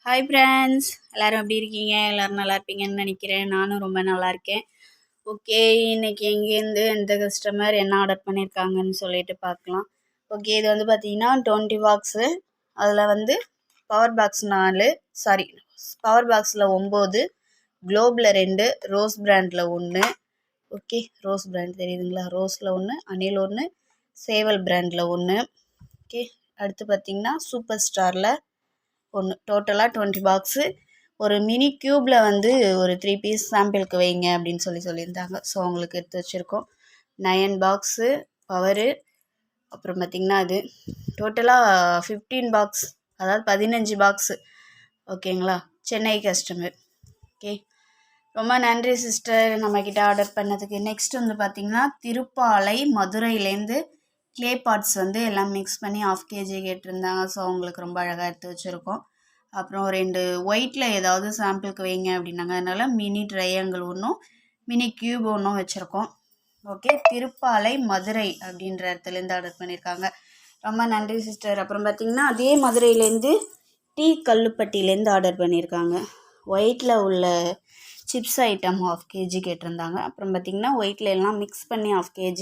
Hi friends, எல்லோரும் எப்படி இருக்கீங்க? எல்லோரும் நல்லா இருப்பீங்கன்னு நினைக்கிறேன். நானும் ரொம்ப நல்லா இருக்கேன். ஓகே, இன்றைக்கி எங்கேருந்து எந்த கஸ்டமர் என்ன ஆர்டர் பண்ணியிருக்காங்கன்னு சொல்லிட்டு பார்க்கலாம். ஓகே, இது வந்து பார்த்தீங்கன்னா 20 பாக்ஸு. அதில் வந்து பவர் பாக்ஸ் 4, பவர் பாக்ஸில் 9, குளோபில் 2, ரோஸ் பிராண்டில் 1. ஓகே, ரோஸ் பிராண்ட் தெரியுதுங்களா? ரோஸில் 1, அணில் 1, சேவல் பிராண்டில் 1. ஓகே, அடுத்து பார்த்திங்கன்னா சூப்பர் ஸ்டாரில் 1. டோட்டலாக 20 பாக்ஸு. ஒரு மினி க்யூப்பில் வந்து ஒரு 3 பீஸ் சாம்பிளுக்கு வைங்க அப்படின்னு சொல்லியிருந்தாங்க. ஸோ அவங்களுக்கு எடுத்து வச்சுருக்கோம். 9 பாக்ஸு பவரு. அப்புறம் பார்த்திங்கன்னா அது டோட்டலாக 15 பாக்ஸ், அதாவது 15 பாக்ஸு. ஓகேங்களா? சென்னை கஸ்டமர். ஓகே, ரொம்ப நன்றி சிஸ்டர் நம்மக்கிட்ட ஆர்டர் பண்ணதுக்கு. நெக்ஸ்ட் வந்து பார்த்திங்கன்னா திருப்பாலை மதுரையிலேருந்து க்ளே பார்ட்ஸ் வந்து எல்லாம் மிக்ஸ் பண்ணி 1/2 kg கேட்டிருந்தாங்க. ஸோ அவங்களுக்கு ரொம்ப அழகாக எடுத்து வச்சுருக்கோம். அப்புறம் 2 ஒயிட்டில் ஏதாவது சாம்பிளுக்கு வைங்க அப்படின்னாங்க. அதனால் மினி ட்ரையாங்கிள் ஒன்றும் மினி க்யூப் ஒன்றும் வச்சுருக்கோம். ஓகே, திருப்பாலை மதுரை அப்படின்ற இடத்துலேருந்து ஆர்டர் பண்ணியிருக்காங்க. ரொம்ப நன்றி சிஸ்டர். அப்புறம் பார்த்திங்கன்னா அதே மதுரையிலேருந்து டீ கல்லுப்பட்டியிலேருந்து ஆர்டர் பண்ணியிருக்காங்க. ஒயிட்டில் உள்ள சிப்ஸ் ஐட்டம் 1/2 kg கேட்டிருந்தாங்க. அப்புறம் பார்த்திங்கன்னா ஒயிட்டில் எல்லாம் மிக்ஸ் பண்ணி 1/2 kg.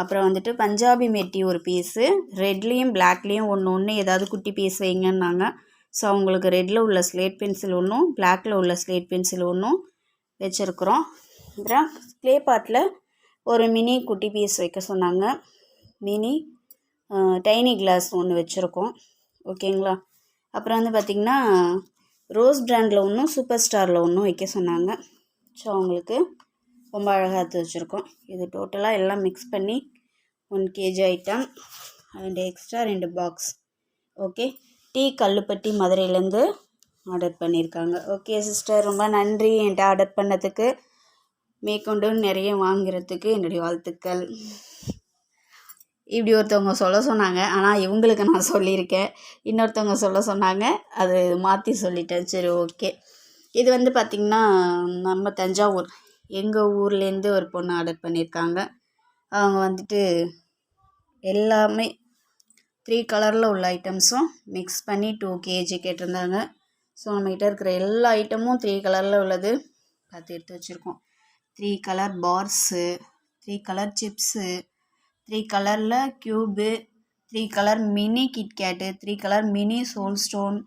அப்புறம் வந்துட்டு பஞ்சாபி மெட்டி ஒரு பீஸு, ரெட்லேயும் பிளாக்லேயும் ஒன்று ஏதாவது குட்டி பீஸ் வைங்கன்னாங்க. ஸோ அவங்களுக்கு ரெட்டில் உள்ள ஸ்லேட் பென்சில் ஒன்றும், பிளாக்கில் உள்ள ஸ்லேட் பென்சில் ஒன்றும் வச்சுருக்குறோம். அப்புறம் க்ளே பாட்டில் ஒரு மினி குட்டி பீஸ் வைக்க சொன்னாங்க. மினி டைனி கிளாஸ் ஒன்று வச்சுருக்கோம். ஓகேங்களா? அப்புறம் வந்து பார்த்திங்கன்னா ரோஸ் பிராண்டில் ஒன்றும் சூப்பர் ஸ்டாரில் ஒன்றும் வைக்க சொன்னாங்க. ஸோ அவங்களுக்கு ரொம்ப அழகாக எடுத்து வச்சுருக்கோம். இது டோட்டலாக எல்லாம் மிக்ஸ் பண்ணி 1 kg item and extra 2 box. Okay, T Kallupatti மதுரையிலேருந்து ஆர்டர் பண்ணியிருக்காங்க. ஓகே சிஸ்டர், ரொம்ப நன்றி என்கிட்ட ஆர்டர் பண்ணதுக்கு. மேற்கொண்டு நிறைய வாங்குறதுக்கு என்னுடைய வாழ்த்துக்கள். இப்படி ஒருத்தவங்க சொல்ல சொன்னாங்க, ஆனால் இவங்களுக்கு நான் சொல்லியிருக்கேன். இன்னொருத்தவங்க சொல்ல சொன்னாங்க, அது மாற்றி சொல்லிட்டேன். சரி, ஓகே. இது வந்து பார்த்திங்கன்னா நம்ம தஞ்சாவூர், எங்கள் ஊர்லேருந்து ஒரு பொண்ணு ஆர்டர் பண்ணியிருக்காங்க. அவங்க வந்துட்டு எல்லாமே 3 கலரில் உள்ள ஐட்டம்ஸும் மிக்ஸ் பண்ணி 2 kg கேட்டிருந்தாங்க. ஸோ நம்மகிட்ட இருக்கிற எல்லா ஐட்டமும் 3 கலரில் உள்ளது பார்த்து எடுத்து வச்சுருக்கோம். 3 கலர் பார்ஸு, 3 கலர் சிப்ஸு, 3 கலரில் cube, 3 colour mini KitKat, 3 colour mini soul stone,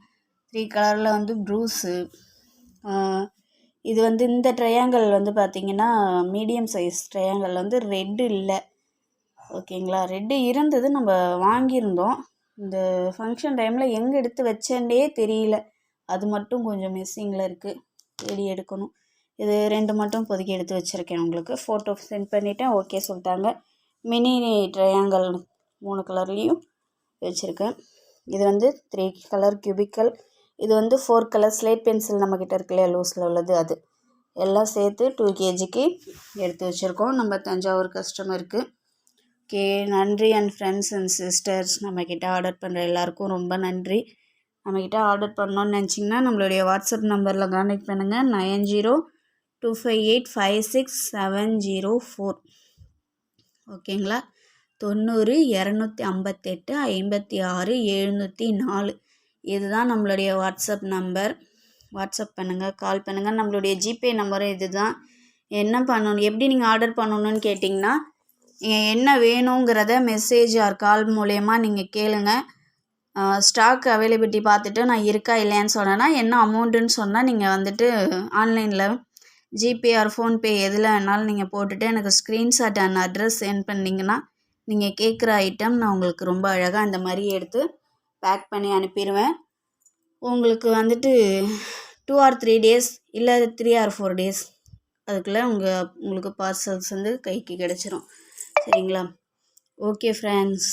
3 கலரில் வந்து ப்ரூஸு. இது வந்து இந்த ட்ரையாங்கிள் வந்து பார்த்திங்கன்னா மீடியம் சைஸ் ட்ரையாங்கிள் வந்து ரெட்டு இல்லை. ஓகேங்களா? ரெட்டு இருந்தது, நம்ம வாங்கியிருந்தோம். இந்த ஃபங்க்ஷன் டைமில் எங்கே எடுத்து வச்சேன்னே தெரியல. அது மட்டும் கொஞ்சம் மிஸ்ஸிங்கில் இருக்குது, தேடி எடுக்கணும். இது 2 மட்டும் இப்போதைக்கு எடுத்து வச்சுருக்கேன். உங்களுக்கு ஃபோட்டோ சென்ட் பண்ணிவிட்டேன். ஓகே சொல்லிட்டாங்க. மினி ட்ரையாங்கிள் 3 கலர்லேயும் வச்சுருக்கேன். இது வந்து 3 கலர் கியூபிக்கல். இது வந்து 4 கலர் ஸ்லேட் பென்சில் நம்மக்கிட்ட இருக்கு இல்லையா, லூஸில் உள்ளது. அது எல்லாம் சேர்த்து 2 kgக்கு எடுத்து வச்சுருக்கோம் நம்ம தஞ்சாவூர் கஸ்டமருக்கு. ஓகே, நன்றி அண்ட் ஃப்ரெண்ட்ஸ் அண்ட் சிஸ்டர்ஸ். நம்மக்கிட்ட ஆர்டர் பண்ணுற எல்லாருக்கும் ரொம்ப நன்றி. நம்மக்கிட்ட ஆர்டர் பண்ணோன்னு நினச்சிங்கன்னா நம்மளுடைய வாட்ஸ்அப் நம்பரில் கான்டெக்ட் பண்ணுங்கள். 9025856704. ஓகேங்களா? 90 258 56 704. இதுதான் நம்மளுடைய வாட்ஸ்அப் நம்பர். வாட்ஸ்அப் பண்ணுங்கள், கால் பண்ணுங்கள். நம்மளுடைய ஜிபே நம்பரும் இது தான். என்ன பண்ணணும், எப்படி நீங்கள் ஆர்டர் பண்ணணுன்னு கேட்டிங்கன்னா, நீங்கள் என்ன வேணுங்கிறத மெசேஜ் ஆர் கால் மூலயமா நீங்கள் கேளுங்க. ஸ்டாக் அவைலபிலிட்டி பார்த்துட்டு நான் இருக்கா இல்லையான்னு சொன்னேன்னா, என்ன அமௌண்ட்டுன்னு சொன்னால் நீங்கள் வந்துட்டு ஆன்லைனில் ஜிபே ஆர் ஃபோன்பே எதில் வேணாலும் நீங்கள் போட்டுட்டு எனக்கு ஸ்க்ரீன்ஷாட் அண்ட் அட்ரஸ் சென்ட் பண்ணிங்கன்னா நீங்கள் கேட்குற ஐட்டம் நான் உங்களுக்கு ரொம்ப அழகாக இந்த மாதிரி எடுத்து பேக் பண்ணி அனுப்பிடுவேன். உங்களுக்கு வந்துட்டு 2 or 3 days இல்லை 3 or 4 days அதுக்குள்ளே உங்களுக்கு பார்சல்ஸ் வந்து கைக்கு கிடச்சிரும். சரிங்களா? ஓகே ஃப்ரெண்ட்ஸ்,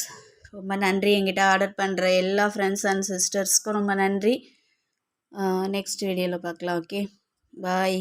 ரொம்ப நன்றி. என்கிட்ட ஆர்டர் பண்ணுற எல்லா ஃப்ரெண்ட்ஸ் அண்ட் சிஸ்டர்ஸ்க்கும் ரொம்ப நன்றி. நெக்ஸ்ட் வீடியோவில் பார்க்கலாம். ஓகே, பாய்.